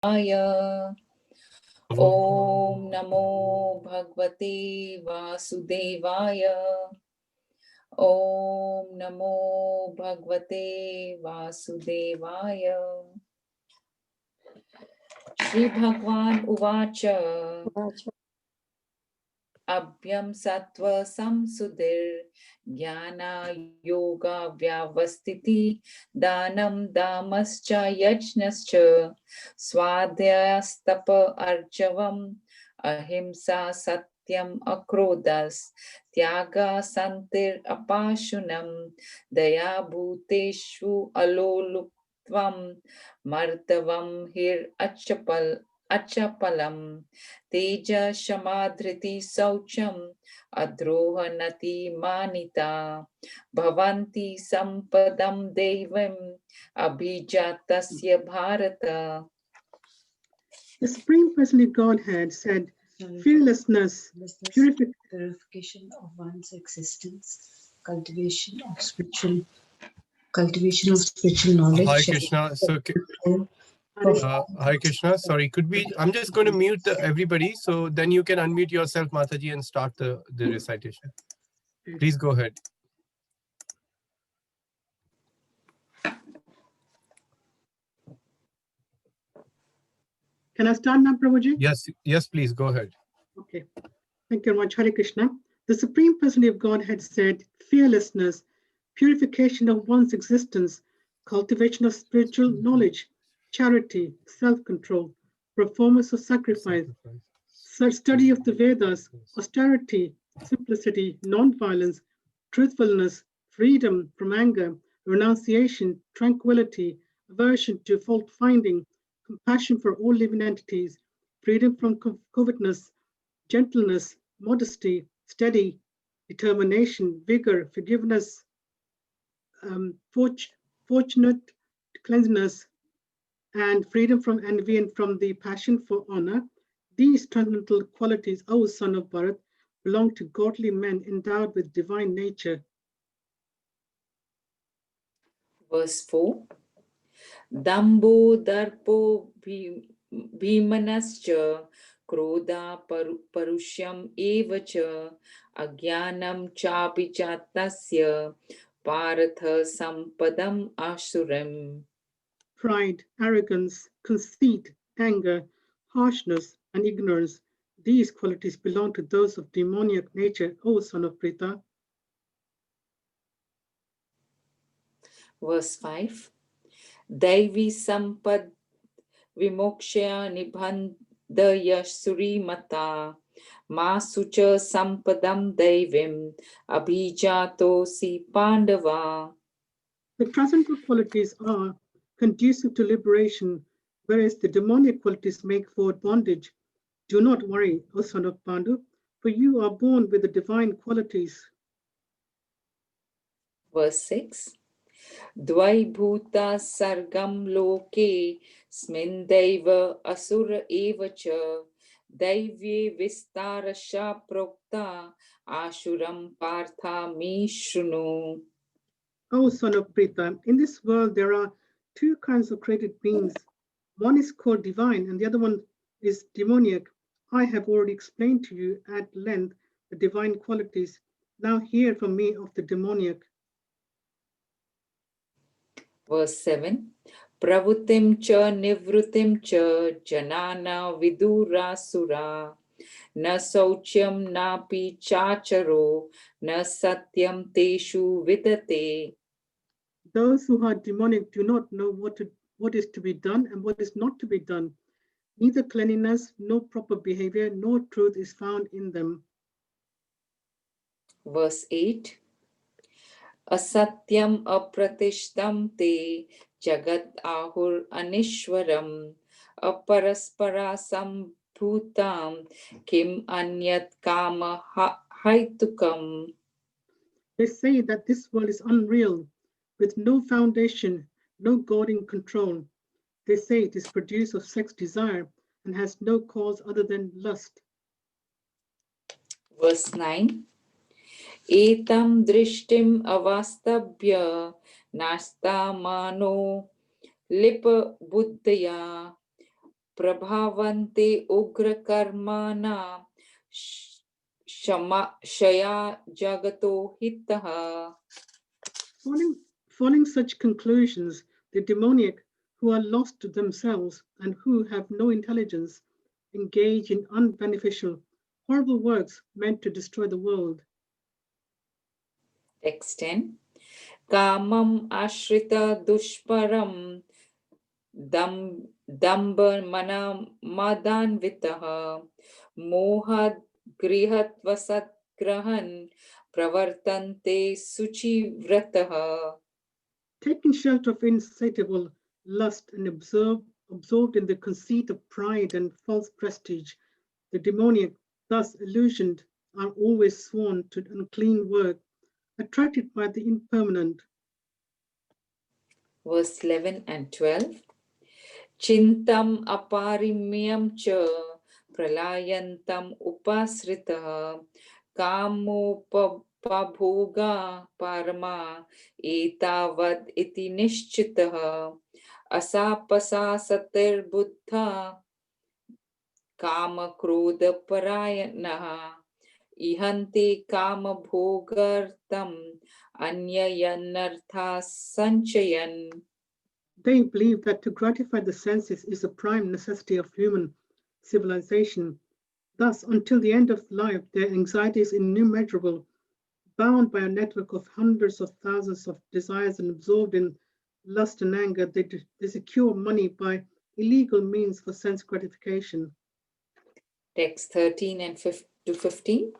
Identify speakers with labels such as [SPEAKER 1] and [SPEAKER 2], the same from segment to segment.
[SPEAKER 1] Om Namo Bhagavate Vasudevaya. Om Namo Bhagavate Vasudevaya. Shri Bhagwan Uvacha. Abhyam Sattva Samsudir Jnana Yoga Vyavastiti Danam Damascha Yajnascha Swadhyastapa Arjavam Ahimsa Satyam Akrodas Tyaga Santir Apashunam Daya Bhuteshu Aloluptvam Martavam Hir Achapalam Teja Shamadhriti Saucham Adrohanati Manita Bhavanti Sampadam Devam Abhijatasya Bharata.
[SPEAKER 2] The Supreme Personality Godhead said, fearlessness,
[SPEAKER 3] purification of one's existence, cultivation of spiritual knowledge.
[SPEAKER 4] Hare Krishna. So, Hare Krishna. Sorry, I'm just going to mute everybody, so then you can unmute yourself, Mataji, and start the recitation. Please go ahead.
[SPEAKER 2] Can I start now, Prabhuji?
[SPEAKER 4] Yes, please go ahead.
[SPEAKER 2] Okay. Thank you very much, Hare Krishna. The Supreme Personality of Godhead said, fearlessness, purification of one's existence, cultivation of spiritual knowledge, charity, self-control, performance of sacrifice, study of the Vedas, austerity, simplicity, non-violence, truthfulness, freedom from anger, renunciation, tranquility, aversion to fault-finding, compassion for all living entities, freedom from covetousness, gentleness, modesty, steady, determination, vigor, forgiveness, fortunate cleanliness, and freedom from envy and from the passion for honor. These transcendental qualities, O son of Bharat, belong to godly men endowed with divine nature.
[SPEAKER 1] Verse 4. Dambo darpo bhimanascha krodha parushyam evacha agyanam chapi chatasya paratha sampadam asuram.
[SPEAKER 2] Pride, arrogance, conceit, anger, harshness, and ignorance, these qualities belong to those of demoniac nature, O son of Pritha.
[SPEAKER 1] Verse 5. Daivi sampad vimokshya nibhandaya surimata masucha sampadam daivim abhijato si pandava.
[SPEAKER 2] The transcendental qualities are conducive to liberation, whereas the demonic qualities make for bondage. Do not worry, O son of Pandu, for you are born with the divine qualities.
[SPEAKER 1] Verse 6. Dvaibhuta sargam loke smindaiva asura evacha daivye vistarasha prokta ashuram partha me shrunu.
[SPEAKER 2] O son of Pritha, in this world there are two kinds of created beings. One is called divine and the other one is demoniac. I have already explained to you at length the divine qualities. Now hear from me of the demoniac.
[SPEAKER 1] Verse 7. Pravuttim cha nivrutim cha janana vidura sura na sauchyam napi chacharo na satyam teshu vidate.
[SPEAKER 2] Those who are demonic do not know what is to be done and what is not to be done. Neither cleanliness, nor proper behavior, nor truth is found in them.
[SPEAKER 1] Verse 8. Asatyam apratishtam te jagat ahur anishwaram aparaspara sambhutam kim anyat kama haitukam.
[SPEAKER 2] They say that this world is unreal, with no foundation, no guiding control. They say it is produced of sex desire and has no cause other than lust.
[SPEAKER 1] Verse 9. Etam drishtim avastabhya nasta mano lipa buddhaya प्रभावन्ते उग्रकर्माणा क्षया जगतो हितः.
[SPEAKER 2] Following such conclusions, the demoniac, who are lost to themselves and who have no intelligence, engage in unbeneficial, horrible works meant to destroy the world.
[SPEAKER 1] Text 10. Kamam ashrita dushparam damba madanvitaha mohad grihat vasat grahan pravartante suchivratah.
[SPEAKER 2] Taking shelter of insatiable lust and absorbed in the conceit of pride and false prestige, the demoniac, thus illusioned, are always sworn to unclean work, attracted by the impermanent.
[SPEAKER 1] Verse 11 and 12. Chintam aparimyam cha pralayantam upasritah kamopabhoga parama etavad iti nishchitah asapasa satir buddha kama krodha parayanah ihanti kama bhogartam anyayanartha sanchayan.
[SPEAKER 2] They believe that to gratify the senses is a prime necessity of human civilization. Thus, until the end of life, their anxiety is immeasurable, bound by a network of hundreds of thousands of desires and absorbed in lust and anger. They secure money by illegal means for sense gratification.
[SPEAKER 1] Text 13 and 15.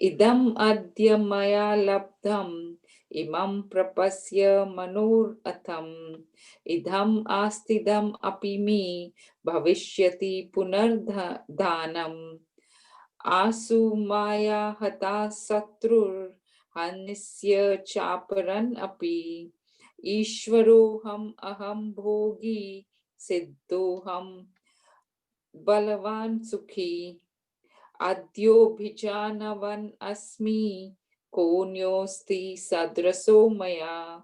[SPEAKER 1] Idam adya maya labdham imam prapasya manor atham idham astidam apimi bhavishyati punardhanam asu maya hata satrur hanisya chaparan api ishwaroham aham bhogi siddhoham balavan sukhi Adyobhijanavan asmi konyosti sadraso maya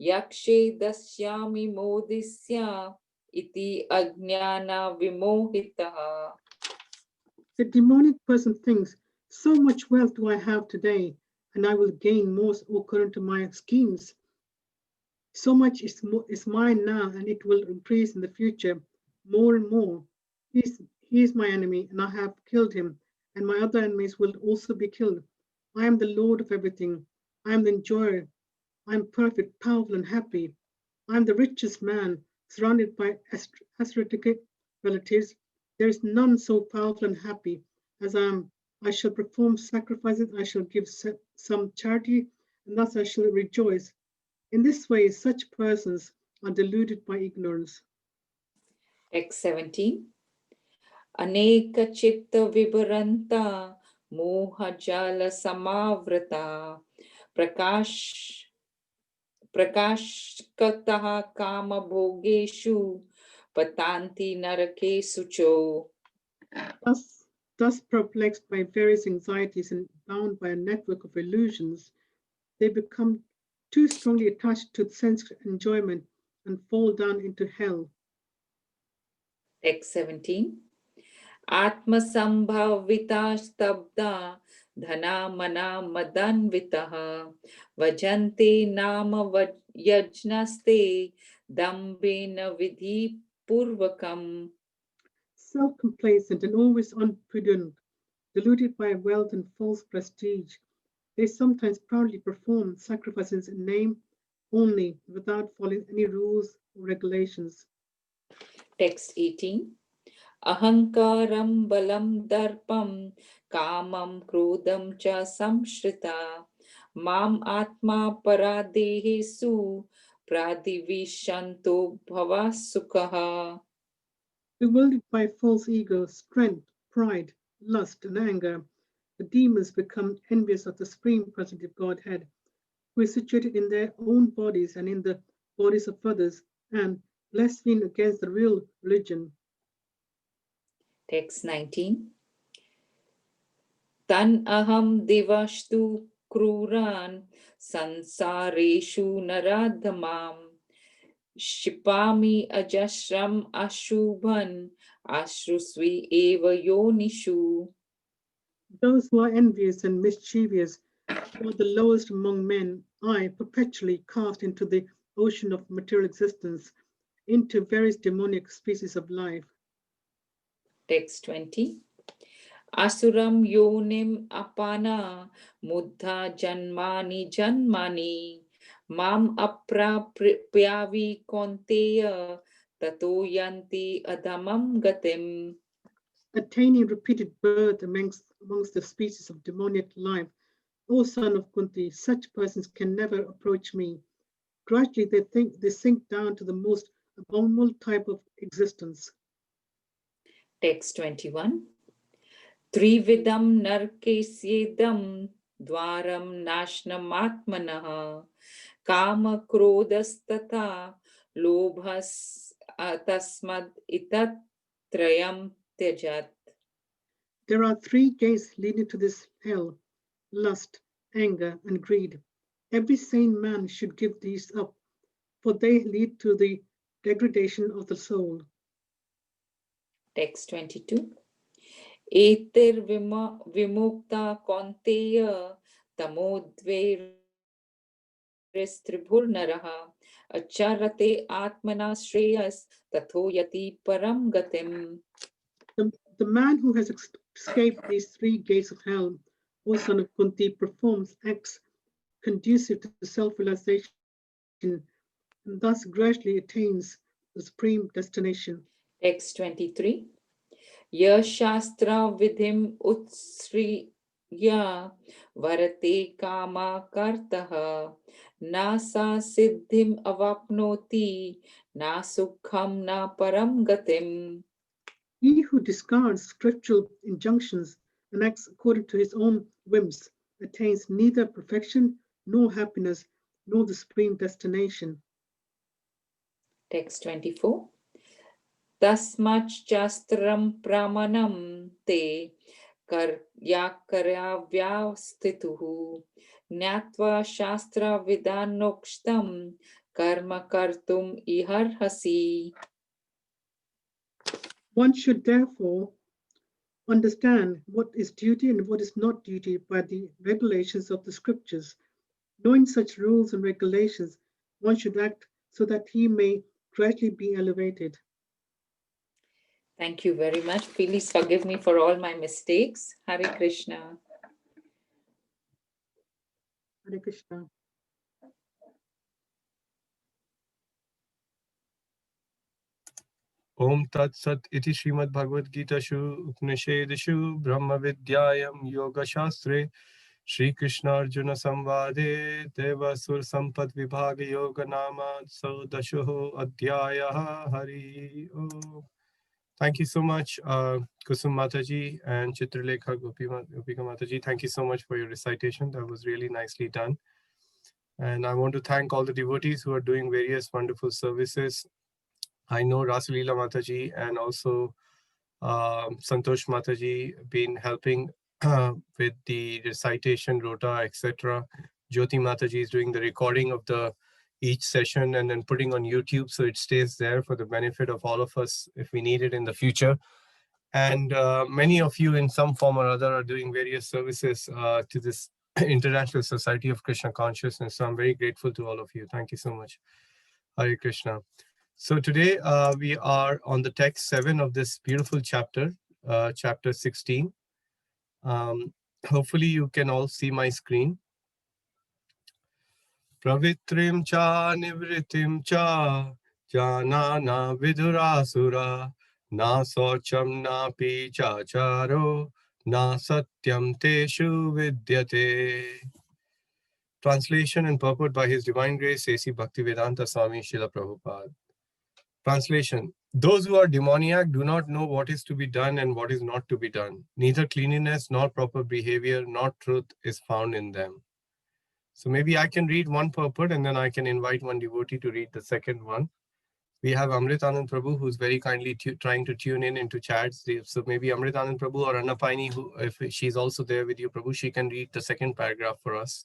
[SPEAKER 1] yakshe dasyami modisya iti ajnana vimohitaha.
[SPEAKER 2] The demonic person thinks, so much wealth do I have today, and I will gain more according to my schemes. So much is mine now, and it will increase in the future more and more. He is my enemy, and I have killed him, and my other enemies will also be killed. I am the Lord of everything. I am the enjoyer. I am perfect, powerful, and happy. I am the richest man, surrounded by aristocratic relatives. There is none so powerful and happy as I am. I shall perform sacrifices, I shall give some charity, and thus I shall rejoice. In this way, such persons are deluded by ignorance.
[SPEAKER 1] Text 17. Aneka chitta vibaranta mohajala samavrata prakashkataha kama bhogeshu patanti narake sucho.
[SPEAKER 2] Thus perplexed by various anxieties and bound by a network of illusions, they become too strongly attached to sense enjoyment and fall down into hell.
[SPEAKER 1] Text 17. Atma sambhavita stabda dhana mana madanvitaha vajanti nama yajnaste dambena vidhi purvakam.
[SPEAKER 2] Self-complacent and always unprudent, deluded by wealth and false prestige, they sometimes proudly perform sacrifices in name only, without following any rules or regulations.
[SPEAKER 1] Text 18. Ahankaram balam darpam kamam krodam cha samshrita mam atma paradehesu pradivishanto bhavasukaha.
[SPEAKER 2] Bewildered by false ego, strength, pride, lust, and anger, the demons become envious of the Supreme Personality of Godhead, who is situated in their own bodies and in the bodies of others, and blaspheme against the real religion.
[SPEAKER 1] Text 19. Tan aham devashtu kruran sansareshu naradhamam Shipami ajashram ashubhan ashrusvi eva yonishu.
[SPEAKER 2] Those who are envious and mischievous, who are the lowest among men, I perpetually cast into the ocean of material existence, into various demonic species of life.
[SPEAKER 1] Text 20. Asuram yonim apana muddha janmani janmani mam aprapyavi konteya tato yanti adamam gatim.
[SPEAKER 2] Attaining repeated birth amongst the species of demonic life, O son of Kunti, such persons can never approach me. Gradually they sink down to the most abominable type of existence.
[SPEAKER 1] Text 21. Trividam narkesyedam dwaram nashnam kama krodastata lobhas tasmad itat trayam tejat.
[SPEAKER 2] There are three gates leading to this hell: lust, anger, and greed. Every sane man should give these up, for they lead to the degradation of the soul.
[SPEAKER 1] Text 22. Etir vimukta konteya tamodveristribhur naraha acharate atmana shreyas tathoyati param gatim.
[SPEAKER 2] The man who has escaped these three gates of hell, O son of Kunti, performs acts conducive to self-realization and thus gradually attains the supreme destination.
[SPEAKER 1] Text 23. Yashastra vidhim utsriya varate kama kartaha na sa siddhim avapnoti na sukham na param gatim.
[SPEAKER 2] He who discards scriptural injunctions and acts according to his own whims attains neither perfection nor happiness nor the supreme destination.
[SPEAKER 1] Text 24. Tasmach chastram pramanam te karyakaryavyastituhu nyatva shastra vidanokstam karma kartum iharhasi.
[SPEAKER 2] One should therefore understand what is duty and what is not duty by the regulations of the scriptures. Knowing such rules and regulations, one should act so that he may gradually be elevated.
[SPEAKER 1] Thank you very much. Please forgive me for all my mistakes. Hare Krishna.
[SPEAKER 2] Hare Krishna.
[SPEAKER 4] Om Tat Sat Iti Srimad Bhagavad Gita Shu Upanishadishu Brahma Vidyayam Yoga Shastre Shri Krishna Arjuna Samvade Devasur Sampat Vibhaga Yoga Nama Dashoho Adhyaya Hari Om. Thank you so much, Kusum Mataji and Chitralekha Gopika Mataji. Thank you so much for your recitation. That was really nicely done. And I want to thank all the devotees who are doing various wonderful services. I know Rasalila Mataji and also Santosh Mataji been helping with the recitation, rota, etc. Jyoti Mataji is doing the recording of each session and then putting on YouTube so it stays there for the benefit of all of us if we need it in the future. And many of you in some form or other are doing various services to this International Society of Krishna Consciousness. So I'm very grateful to all of you. Thank you so much. Hare Krishna. So today we are on the text 7 of this beautiful chapter, chapter 16. Hopefully you can all see my screen. Pravitrim cha nivritim cha janana vidurasura na socham na pichacharo na satyam teshu vidyate. Translation and purport by His Divine Grace A.C. Bhaktivedanta Swami Srila Prabhupada. Translation. Those who are demoniac do not know what is to be done and what is not to be done. Neither cleanliness nor proper behavior nor truth is found in them. So maybe I can read one purport and then I can invite one devotee to read the second one. We have Amritanand Prabhu who's very kindly trying to tune in into chats. So maybe Amritanand Prabhu or Annapaini, who, if she's also there with you, Prabhu, she can read the second paragraph for us.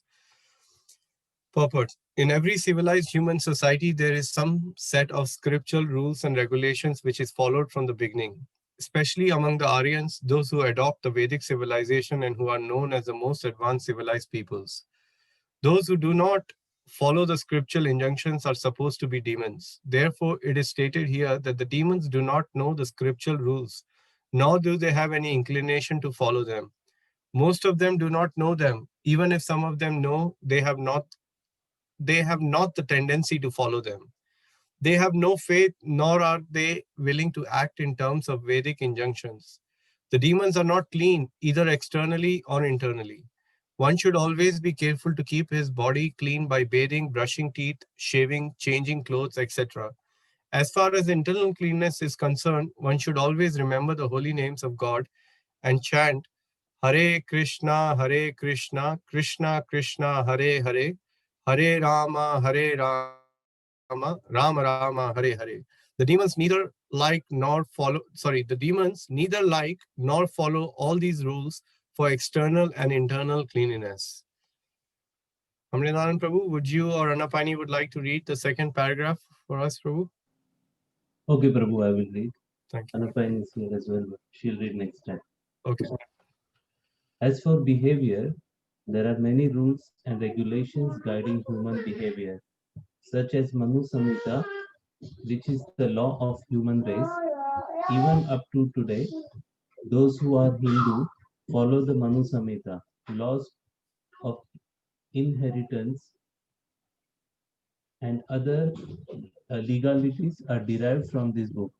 [SPEAKER 4] Purport. In every civilized human society, there is some set of scriptural rules and regulations which is followed from the beginning. Especially among the Aryans, those who adopt the Vedic civilization and who are known as the most advanced civilized peoples. Those who do not follow the scriptural injunctions are supposed to be demons. Therefore, it is stated here that the demons do not know the scriptural rules, nor do they have any inclination to follow them. Most of them do not know them. Even if some of them know, they have not the tendency to follow them. They have no faith, nor are they willing to act in terms of Vedic injunctions. The demons are not clean, either externally or internally. One should always be careful to keep his body clean by bathing, brushing teeth, shaving, changing clothes, etc. As far as internal cleanness is concerned, one should always remember the holy names of God and chant Hare Krishna, Krishna Krishna, Hare Hare, Hare Rama, Rama Rama, Hare Hare. The demons neither like nor follow, all these rules for external and internal cleanliness. Amrinaran Prabhu, would you or Anapani would like to read the second paragraph for us, Prabhu?
[SPEAKER 5] Okay, Prabhu, I will read.
[SPEAKER 4] Thank you.
[SPEAKER 5] Anapine is here as well, but she'll read next time.
[SPEAKER 4] Okay.
[SPEAKER 5] As for behavior, there are many rules and regulations guiding human behavior, such as Manu Samhita, which is the law of human race. Even up to today, those who are Hindu follow the Manu Samhita. Laws of inheritance and other legalities are derived from this book.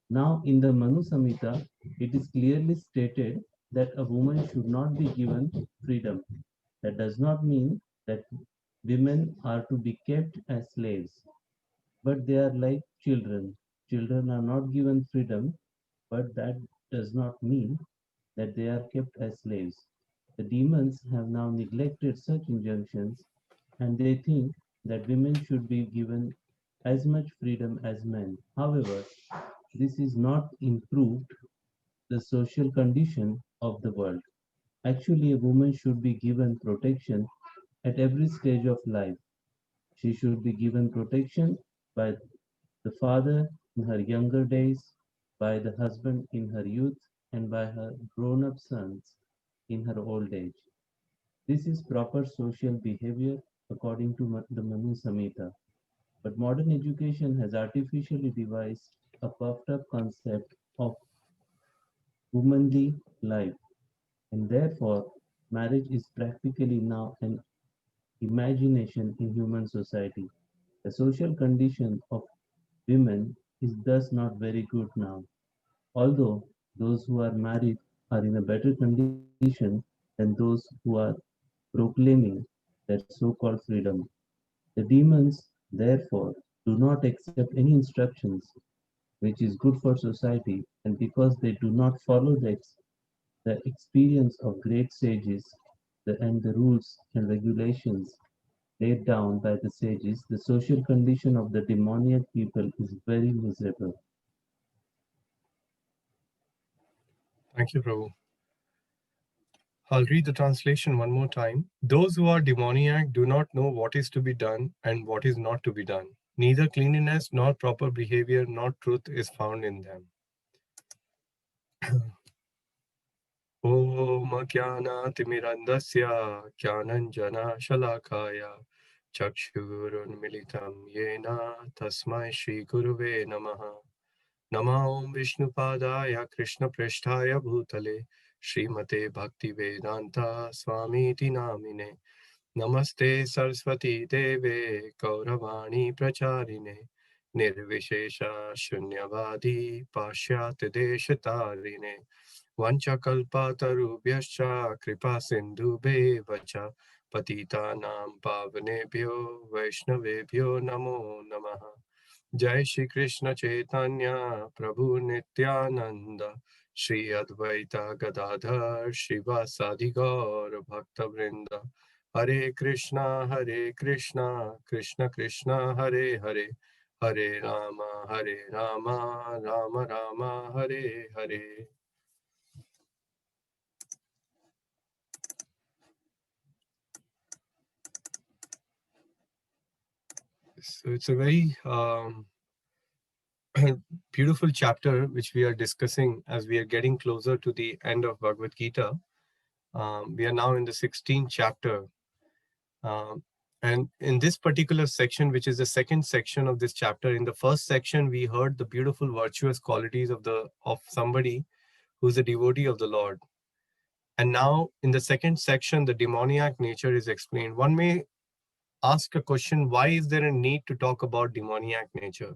[SPEAKER 5] Now, in the Manu Samhita, it is clearly stated that a woman should not be given freedom. That does not mean that women are to be kept as slaves, but they are like children. Children are not given freedom, but that does not mean that they are kept as slaves. The demons have now neglected such injunctions, and they think that women should be given as much freedom as men. However, this is not improved the social condition of the world. Actually, a woman should be given protection at every stage of life. She should be given protection by the father in her younger days, by the husband in her youth, and by her grown-up sons in her old age. This is proper social behavior according to the Manu Samhita. But modern education has artificially devised a puffed up concept of womanly life, and therefore marriage is practically now an imagination in human society. The social condition of women is thus not very good now, although those who are married are in a better condition than those who are proclaiming their so-called freedom. The demons, therefore, do not accept any instructions which is good for society, and because they do not follow the experience of great sages and the rules and regulations laid down by the sages, the social condition of the demoniac people is very miserable.
[SPEAKER 4] Thank you, Prabhu. I'll read the translation one more time. Those who are demoniac do not know what is to be done and what is not to be done. Neither cleanliness nor proper behavior nor truth is found in them. Om Jnana-timirandasya Jnananjana Shalakaya Chakshurunmilitam Yena Tasmai Shri Guruve Namaha. Nama Om Vishnupadaya Krishna Prishthaya Bhutale Srimate Bhakti Vedanta Swami Iti Namine. Namaste Saraswati Deve Gauravani Pracharine Nirvishesha Shunyavadi Pashyat Deshatarine Vanchakalpatarubhyascha Kripa Sindhubheva cha Patitanam Pavanebhyo Vaishnavebhyo Namo Namaha. Jai Shri Krishna Chaitanya Prabhu Nityananda Shri Advaita Gadadhar Shivasadi Gaur Bhakta Vrinda. Hare Krishna, Krishna Krishna, Hare Hare, Hare Rama, Rama Rama, Hare Hare. So it's a very beautiful chapter which we are discussing as we are getting closer to the end of Bhagavad Gita. We are now in the 16th chapter. And in this particular section, which is the second section of this chapter, in the first section, we heard the beautiful virtuous qualities of somebody who's a devotee of the Lord. And now in the second section, the demoniac nature is explained. One may ask a question, why is there a need to talk about demoniac nature?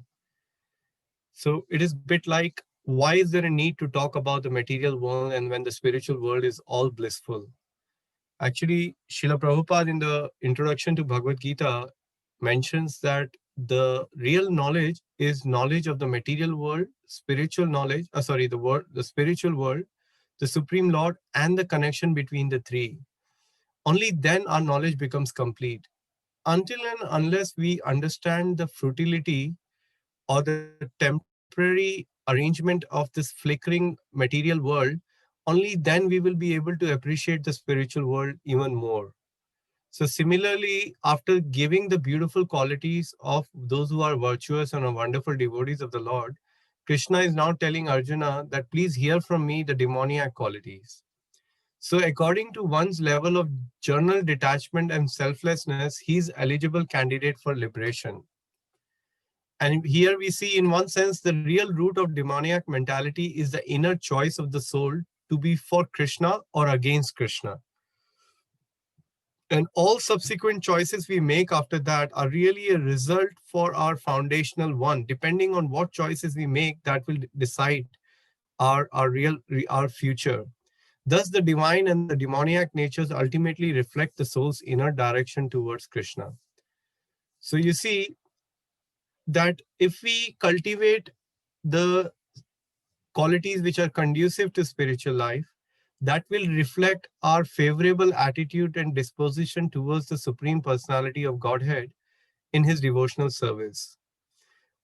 [SPEAKER 4] So it is a bit like, why is there a need to talk about the material world and when the spiritual world is all blissful? Actually, Srila Prabhupada in the introduction to Bhagavad Gita mentions that the real knowledge is knowledge of the material world, spiritual knowledge, the spiritual world, the Supreme Lord, and the connection between the three. Only then our knowledge becomes complete. Until and unless we understand the futility or the temporary arrangement of this flickering material world, only then we will be able to appreciate the spiritual world even more. So similarly, after giving the beautiful qualities of those who are virtuous and are wonderful devotees of the Lord, Krishna is now telling Arjuna that please hear from me the demoniac qualities. So according to one's level of general detachment and selflessness, he is eligible candidate for liberation. And here we see, in one sense, the real root of demoniac mentality is the inner choice of the soul to be for Krishna or against Krishna. And all subsequent choices we make after that are really a result for our foundational one. Depending on what choices we make, that will decide our future. Thus, the divine and the demoniac natures ultimately reflect the soul's inner direction towards Krishna. So you see that if we cultivate the qualities which are conducive to spiritual life, that will reflect our favorable attitude and disposition towards the Supreme Personality of Godhead in his devotional service.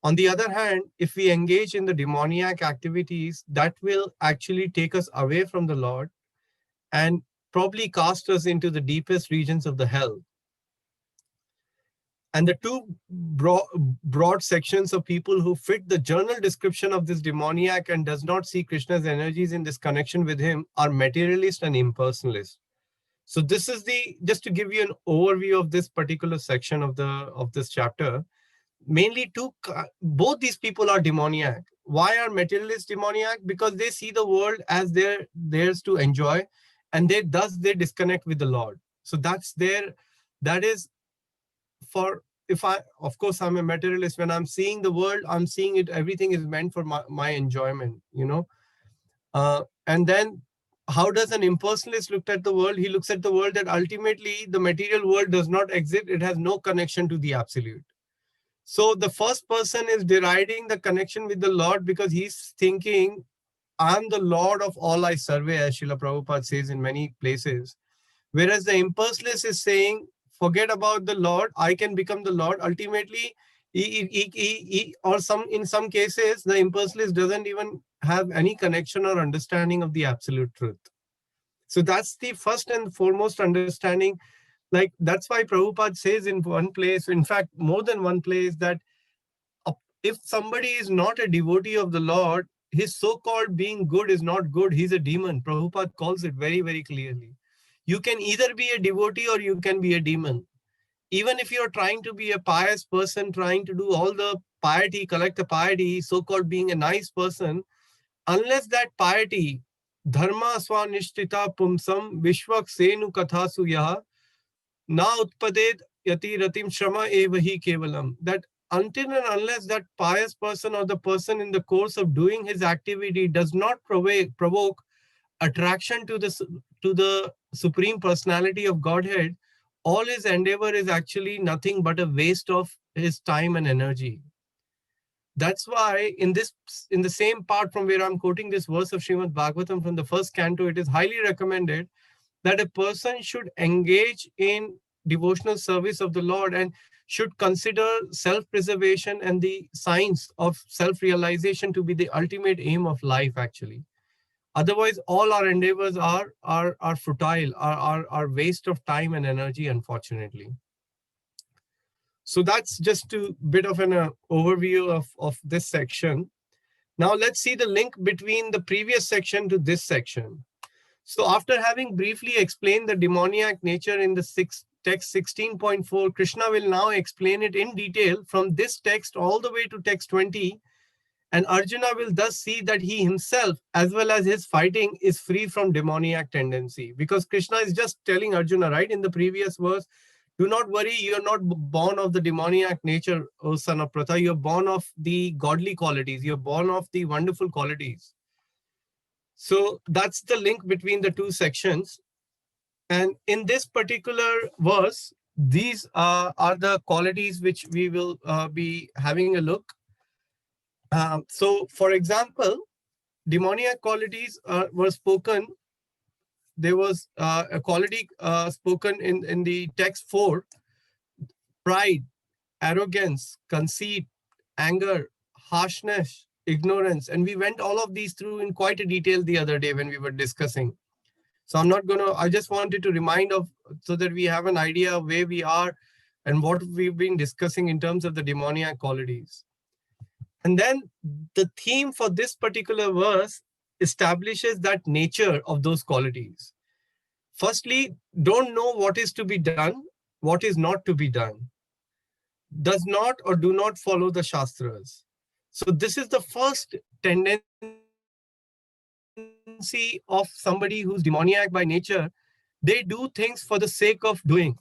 [SPEAKER 4] On the other hand, if we engage in the demoniac activities, that will actually take us away from the Lord and probably cast us into the deepest regions of the hell. And the two broad sections of people who fit the general description of this demoniac and does not see Krishna's energies in this connection with him are materialist and impersonalist. So this is just to give you an overview of this particular section of this chapter. Mainly both these people are demoniac. Why are materialists demoniac? Because they see the world as theirs to enjoy, and thus they disconnect with the Lord. So that is for, of course, I'm a materialist. When I'm seeing the world, I'm seeing it, everything is meant for my enjoyment, and then how does an impersonalist look at the world? He looks at the world that ultimately the material world does not exist. It has no connection to the absolute. So the first person is deriding the connection with the Lord because he's thinking, I'm the Lord of all I survey, as Srila Prabhupada says in many places. Whereas the impersonalist is saying, forget about the Lord, I can become the Lord. Ultimately, in some cases, the impersonalist doesn't even have any connection or understanding of the absolute truth. So that's the first and foremost understanding. Like, that's why Prabhupada says in one place, in fact, more than one place, that if somebody is not a devotee of the Lord, his so-called being good is not good. He's a demon. Prabhupada calls it very, very clearly. You can either be a devotee or you can be a demon. Even if you're trying to be a pious person, trying to do all the piety, collect the piety, so-called being a nice person, unless that piety, dharma swanishtita pumsam vishwak senu kathasu yaha, na utpaded yati ratim shrama evahi kevalam. That until and unless that pious person or the person in the course of doing his activity does not provoke attraction to the Supreme Personality of Godhead, all his endeavor is actually nothing but a waste of his time and energy. That's why in the same part from where I'm quoting this verse of Srimad Bhagavatam from the first canto, it is highly recommended that a person should engage in devotional service of the Lord and should consider self-preservation and the science of self-realization to be the ultimate aim of life, actually. Otherwise, all our endeavors are futile, are waste of time and energy, unfortunately. So that's just a bit of an overview of this section. Now let's see the link between the previous section to this section. So after having briefly explained the demoniac nature in the text 16.4, Krishna will now explain it in detail from this text all the way to text 20. And Arjuna will thus see that he himself, as well as his fighting, is free from demoniac tendency. Because Krishna is just telling Arjuna, right, in the previous verse, do not worry, you are not born of the demoniac nature, O son of Pratha. You are born of the godly qualities. You are born of the wonderful qualities. So that's the link between the two sections. And in this particular verse, these are the qualities which we will be having a look. So, for example, demoniac qualities were spoken. There was a quality spoken in the text 4, pride, arrogance, conceit, anger, harshness, ignorance. And we went all of these through in quite a detail the other day when we were discussing. So I'm not going to, I just wanted to remind of, so that we have an idea of where we are and what we've been discussing in terms of the demoniac qualities. And then the theme for this particular verse establishes that nature of those qualities. Firstly, don't know what is to be done, what is not to be done. Does not or do not follow the Shastras. So this is the first tendency of somebody who's demoniac by nature. They do things for the sake of doing.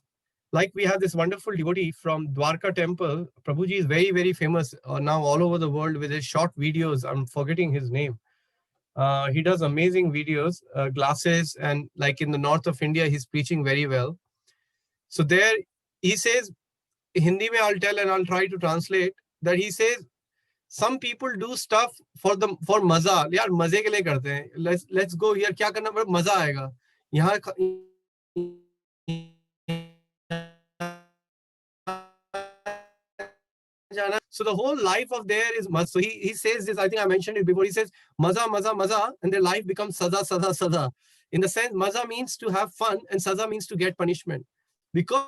[SPEAKER 4] Like we have this wonderful devotee from Dwarka temple. Prabhuji is very, very famous now all over the world with his short videos. I'm forgetting his name. He does amazing videos, glasses, and like in the north of India, he's preaching very well. So there he says, Hindi mein I'll tell and I'll try to translate, that he says, some people do stuff for maza. यार मजे के लिए करते हैं. Let's go here. क्या करना पड़ेगा? मजा आएगा. यहाँ so the whole life of there is maza. So he says this, I think I mentioned it before. He says maza, maza, maza, and their life becomes saza, saza, saza. In the sense, maza means to have fun and saza means to get punishment. Because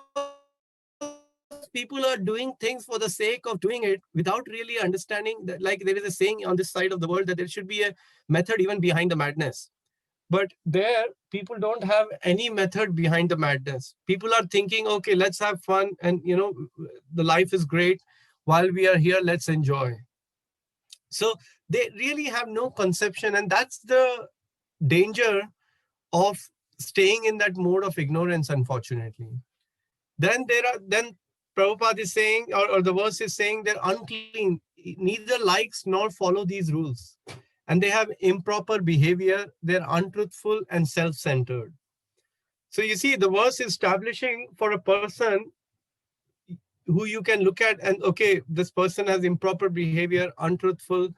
[SPEAKER 4] people are doing things for the sake of doing it without really understanding that, like there is a saying on this side of the world that there should be a method even behind the madness. But there, people don't have any method behind the madness. People are thinking, okay, let's have fun. And, you know, the life is great. While we are here, let's enjoy. So they really have no conception. And that's the danger of staying in that mode of ignorance, unfortunately. Then Prabhupada is saying, or the verse is saying, they're unclean, neither likes nor follow these rules. And they have improper behavior, they're untruthful and self-centered. So you see, the verse is establishing for a person who you can look at and, okay, this person has improper behavior, untruthful,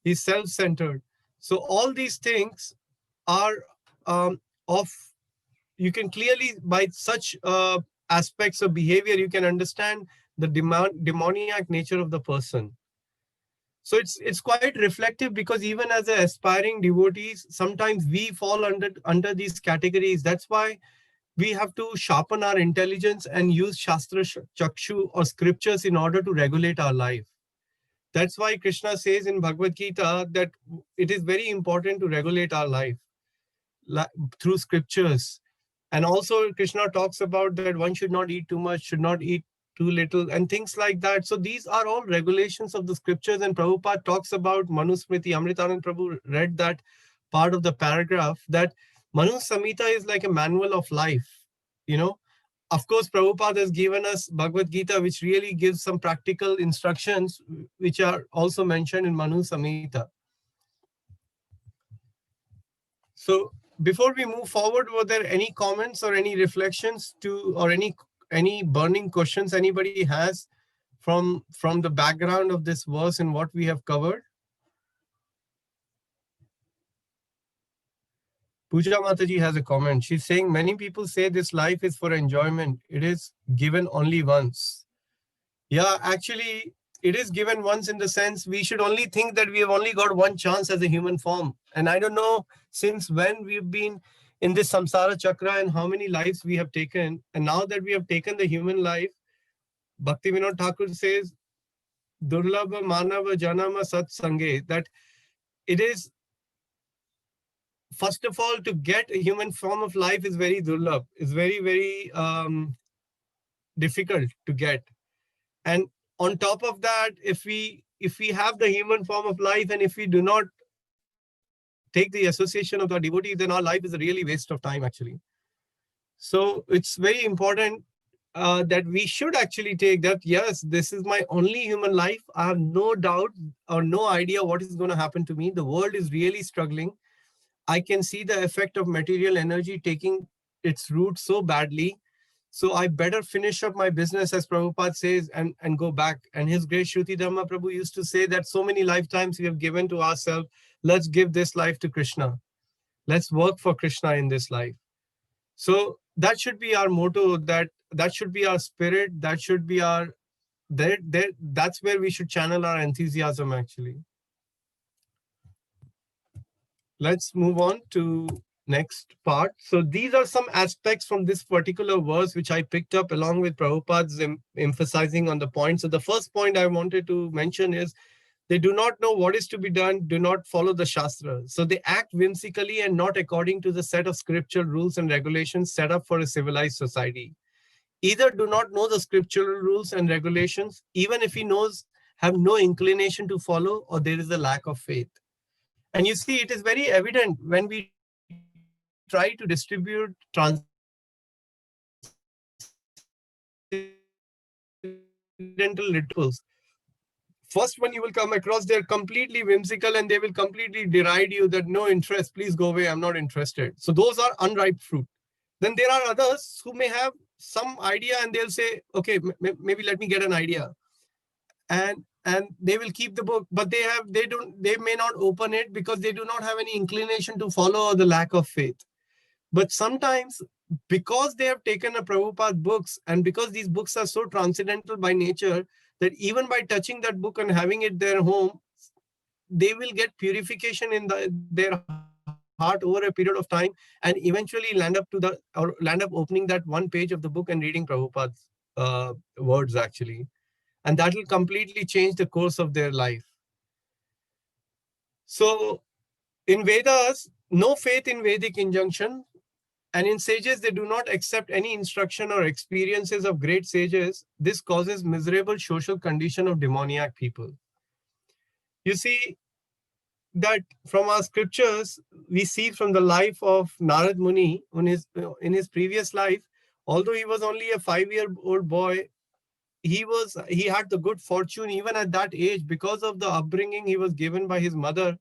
[SPEAKER 4] he's self-centered. So all these things are you can clearly, by such aspects of behavior, you can understand the demoniac nature of the person. So it's quite reflective, because even as an aspiring devotees, sometimes we fall under these categories. That's why we have to sharpen our intelligence and use Shastra Chakshu or scriptures in order to regulate our life. That's why Krishna says in Bhagavad Gita that it is very important to regulate our life through scriptures. And also Krishna talks about that one should not eat too much, should not eat too little, and things like that. So these are all regulations of the scriptures. And Prabhupada talks about Manusmriti. Amritanand Prabhu read that part of the paragraph, that Manu Samhita is like a manual of life. You know, of course, Prabhupada has given us Bhagavad Gita, which really gives some practical instructions, which are also mentioned in Manu Samhita. So before we move forward, were there any comments or any reflections to, or any burning questions anybody has from the background of this verse and what we have covered? Pooja Mataji has a comment. She's saying, many people say this life is for enjoyment. It is given only once. Yeah, actually, it is given once in the sense we should only think that we have only got one chance as a human form. And I don't know since when we've been in this samsara chakra and how many lives we have taken. And now that we have taken the human life, Bhaktivinoda Thakur says, Durlabha Manava Janama Sat Sange, that it is, first of all, to get a human form of life is very durlabh, is very, very difficult to get. And on top of that, if we have the human form of life and if we do not take the association of the devotee, then our life is a really waste of time actually. So it's very important that we should actually take that, yes, this is my only human life. I have no doubt or no idea what is going to happen to me. The world is really struggling. I can see the effect of material energy taking its root so badly. So I better finish up my business, as Prabhupada says, and go back. And his great Shruti Dhamma Prabhu used to say that so many lifetimes we have given to ourselves. Let's give this life to Krishna. Let's work for Krishna in this life. So that should be our motto, that should be our spirit, that should be our, that's where we should channel our enthusiasm actually. Let's move on to next part. So these are some aspects from this particular verse which I picked up along with Prabhupada's emphasizing on the point. So the first point I wanted to mention is they do not know what is to be done, do not follow the Shastra. So they act whimsically and not according to the set of scriptural rules and regulations set up for a civilized society. Either do not know the scriptural rules and regulations, even if he knows, have no inclination to follow, or there is a lack of faith. And you see, it is very evident when we try to distribute transcendental rituals. First one you will come across, they're completely whimsical and they will completely deride you that no interest, please go away, I'm not interested. So those are unripe fruit. Then there are others who may have some idea and they'll say, okay, maybe let me get an idea. And they will keep the book, but they may not open it because they do not have any inclination to follow or the lack of faith. But sometimes because they have taken a Prabhupada books and because these books are so transcendental by nature that even by touching that book and having it their home, they will get purification in their heart over a period of time and eventually land up opening that one page of the book and reading Prabhupada's words actually. And that will completely change the course of their life. So in Vedas, no faith in Vedic injunction. And in sages, they do not accept any instruction or experiences of great sages. This causes miserable social condition of demoniac people. You see that from our scriptures, we see from the life of Narad Muni in his previous life, although he was only a 5-year-old boy, he had the good fortune even at that age because of the upbringing he was given by his mother.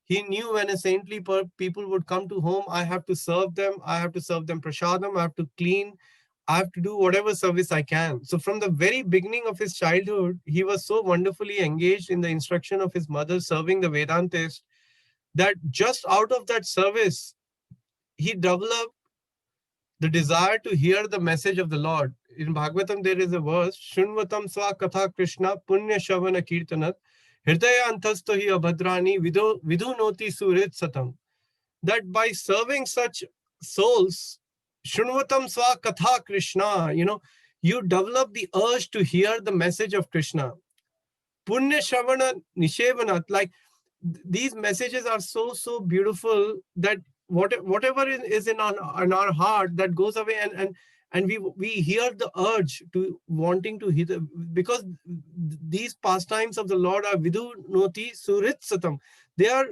[SPEAKER 4] He knew when a saintly people would come to home, I have to serve them. I have to serve them prasadam. I have to clean. I have to do whatever service I can. So from the very beginning of his childhood, he was so wonderfully engaged in the instruction of his mother, serving the Vedantist, that just out of that service, he developed the desire to hear the message of the Lord. In Bhagavatam, there is a verse, Shunvatam swa katha Krishna punya shavana kirtanat Hridaya antasto hi abhadrani vidunoti surit satam. That by serving such souls, Shunvatam swa katha Krishna, you develop the urge to hear the message of Krishna. Punya shavana nishevanat, like these messages are so beautiful that whatever is in our heart, that goes away and we hear the urge to wanting to hear because these pastimes of the Lord are vidu noti surit satam. They are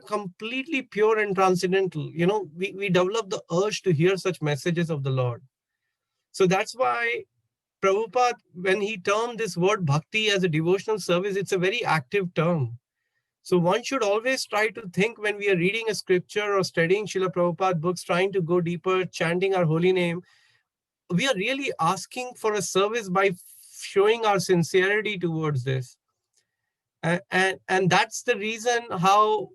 [SPEAKER 4] completely pure and transcendental. We develop the urge to hear such messages of the Lord. So that's why Prabhupada, when he termed this word bhakti as a devotional service, it's a very active term. So one should always try to think when we are reading a scripture or studying Srila Prabhupada books, trying to go deeper, chanting our holy name, we are really asking for a service by showing our sincerity towards this. And that's the reason how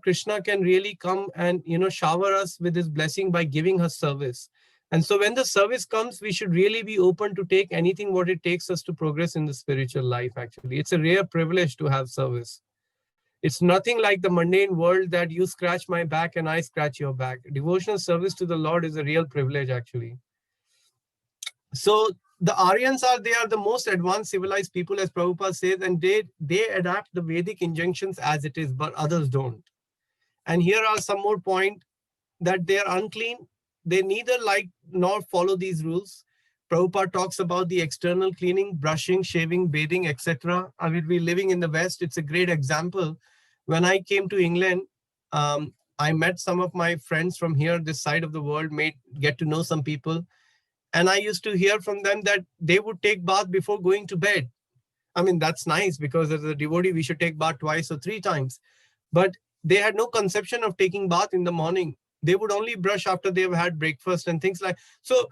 [SPEAKER 4] Krishna can really come and shower us with his blessing by giving us service. And so when the service comes, we should really be open to take anything what it takes us to progress in the spiritual life actually. It's a rare privilege to have service. It's nothing like the mundane world that you scratch my back and I scratch your back. Devotional service to the Lord is a real privilege actually. So the Aryans they are the most advanced civilized people, as Prabhupada says, and they adapt the Vedic injunctions as it is, but others don't. And here are some more points that they are unclean. They neither like nor follow these rules. Prabhupada talks about the external cleaning, brushing, shaving, bathing, etc. I mean, we're living in the West. It's a great example. When I came to England, I met some of my friends from here, this side of the world, get to know some people. And I used to hear from them that they would take bath before going to bed. I mean, that's nice because as a devotee, we should take bath twice or three times. But they had no conception of taking bath in the morning. They would only brush after they've had breakfast and things like. So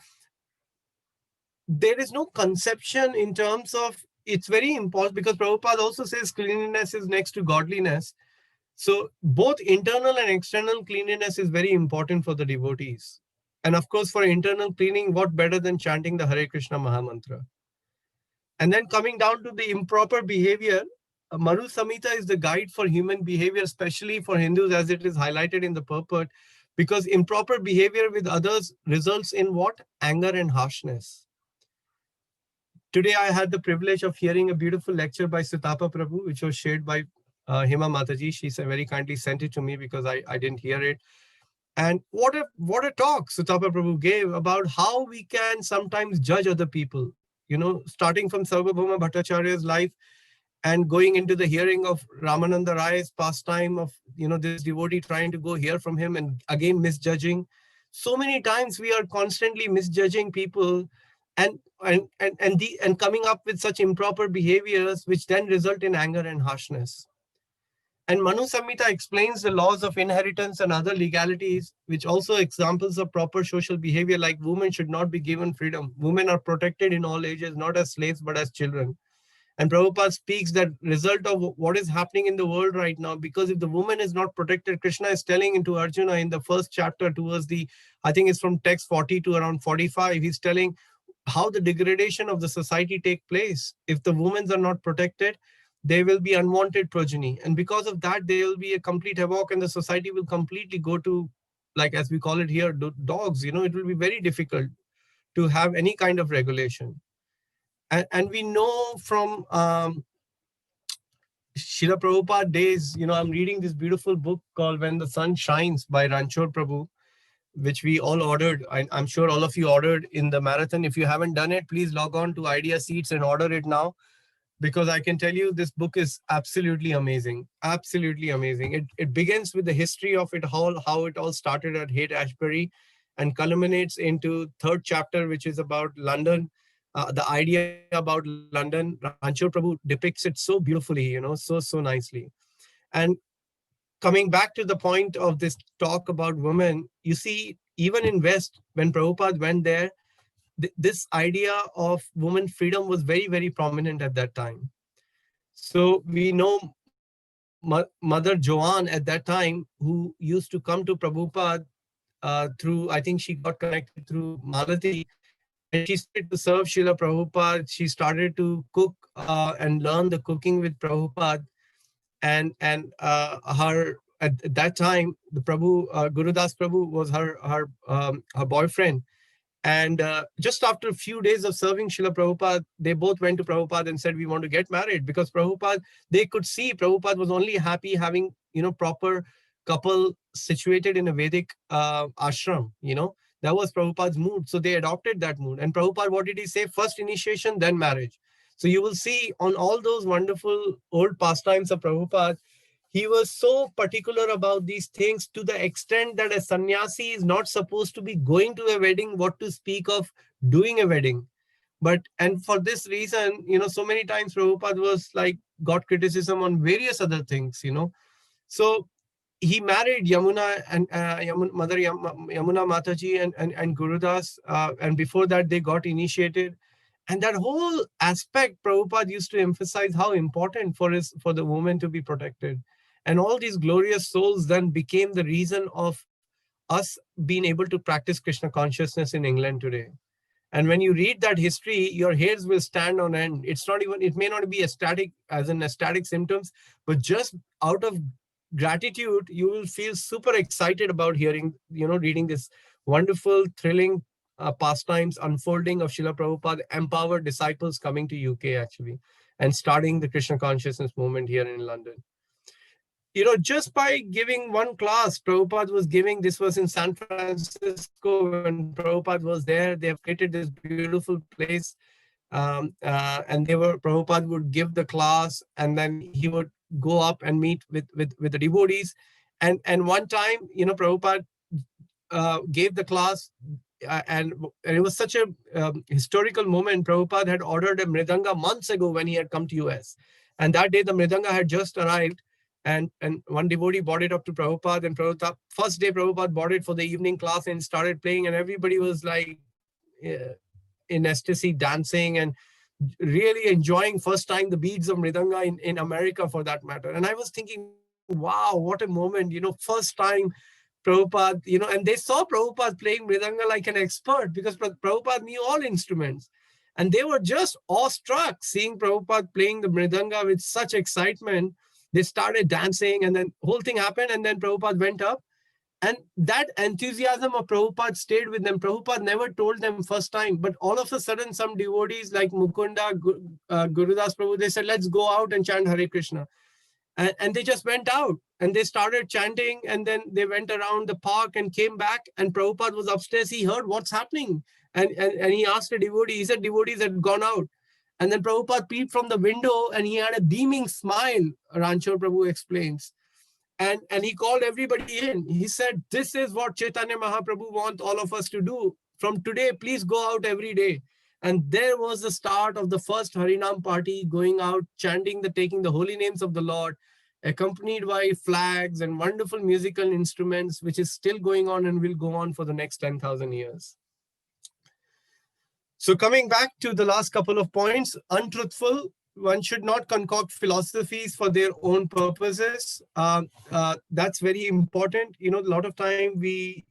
[SPEAKER 4] there is no conception in terms of, it's very important because Prabhupada also says cleanliness is next to godliness. So both internal and external cleanliness is very important for the devotees. And of course, for internal cleaning, what better than chanting the Hare Krishna Mahamantra? And then coming down to the improper behavior, Manu Samhita is the guide for human behavior, especially for Hindus, as it is highlighted in the purport, because improper behavior with others results in what? Anger and harshness. Today, I had the privilege of hearing a beautiful lecture by Sutapa Prabhu, which was shared by Hema Mataji. She very kindly sent it to me because I didn't hear it. And what a talk Sutapa Prabhu gave about how we can sometimes judge other people, you know, starting from Sarvabhauma Bhattacharya's life and going into the hearing of Ramananda Rai's pastime of, you know, this devotee trying to go hear from him and again misjudging. So many times we are constantly misjudging people and coming up with such improper behaviors, which then result in anger and harshness. And Manu Samhita explains the laws of inheritance and other legalities, which also examples of proper social behavior, like women should not be given freedom. Women are protected in all ages, not as slaves, but as children. And Prabhupada speaks that result of what is happening in the world right now, because if the woman is not protected, Krishna is telling into Arjuna in the first chapter towards the, I think it's from text 40 to around 45, he's telling how the degradation of the society take place. If the women are not protected, there will be unwanted progeny. And because of that, there will be a complete havoc and the society will completely go to, like as we call it here, dogs. You know, it will be very difficult to have any kind of regulation. And we know from Srila Prabhupada days, you know, I'm reading this beautiful book called When the Sun Shines by Ranchor Prabhu, which we all ordered. I'm sure all of you ordered in the marathon. If you haven't done it, please log on to Idea Seats and order it now, because I can tell you this book is absolutely amazing. Absolutely amazing. It begins with the history of it all, how it all started at Haight-Ashbury and culminates into third chapter, which is about London. The idea about London, Ranchor Prabhu depicts it so beautifully, you know, so nicely. And coming back to the point of this talk about women, you see, even in West, when Prabhupada went there, this idea of women freedom was very, very prominent at that time. So we know Mother Joan at that time, who used to come to Prabhupada through, I think she got connected through Malati, and she started to serve Srila Prabhupada. She started to cook and learn the cooking with Prabhupada. And her, at that time, the Prabhu, Gurudas Prabhu was her boyfriend. And just after a few days of serving Srila Prabhupada, they both went to Prabhupada and said, we want to get married, because Prabhupada, they could see Prabhupada was only happy having, you know, proper couple situated in a Vedic ashram, you know. That was Prabhupada's mood. So they adopted that mood. And Prabhupada, what did he say? First initiation, then marriage. So you will see on all those wonderful old pastimes of Prabhupada, he was so particular about these things to the extent that a sannyasi is not supposed to be going to a wedding, what to speak of doing a wedding. And for this reason, you know, so many times Prabhupada was like, got criticism on various other things, you know. So he married Yamuna and Mother Yamuna Mataji and Gurudas. And before that, they got initiated. And that whole aspect, Prabhupada used to emphasize how important for the woman to be protected. And all these glorious souls then became the reason of us being able to practice Krishna consciousness in England today. And when you read that history, your hairs will stand on end. It's not even, it may not be ecstatic, as in ecstatic symptoms, but just out of gratitude, you will feel super excited about hearing, you know, reading this wonderful, thrilling pastimes unfolding of Srila Prabhupada empowered disciples coming to UK actually and starting the Krishna consciousness movement here in London. You know, just by giving one class, Prabhupada was giving, this was in San Francisco when Prabhupada was there. They have created this beautiful place. And Prabhupada would give the class and then he would go up and meet with the devotees. And one time, you know, Prabhupada gave the class and it was such a historical moment. Prabhupada had ordered a mridanga months ago when he had come to US. And that day the mridanga had just arrived. And one devotee brought it up to Prabhupada, and Prabhupada, first day Prabhupada bought it for the evening class and started playing, and everybody was like in ecstasy, dancing and really enjoying first time the beats of mridanga in America for that matter. And I was thinking, wow, what a moment, you know, first time Prabhupada, you know, and they saw Prabhupada playing mridanga like an expert because Prabhupada knew all instruments. And they were just awestruck seeing Prabhupada playing the mridanga with such excitement. They started dancing and then whole thing happened and then Prabhupada went up. And that enthusiasm of Prabhupada stayed with them. Prabhupada never told them first time, but all of a sudden some devotees like Mukunda, Gurudas Prabhu, they said, let's go out and chant Hare Krishna. And they just went out and they started chanting and then they went around the park and came back and Prabhupada was upstairs. He heard what's happening. And he asked a devotee, he said devotees had gone out. And then Prabhupada peeped from the window and he had a beaming smile, Ranchor Prabhu explains. And he called everybody in. He said, this is what Chaitanya Mahaprabhu wants all of us to do. From today, please go out every day. And there was the start of the first Harinam party, going out, chanting, taking the holy names of the Lord, accompanied by flags and wonderful musical instruments, which is still going on and will go on for the next 10,000 years. So coming back to the last couple of points, untruthful, one should not concoct philosophies for their own purposes. That's very important. You know, a lot of time we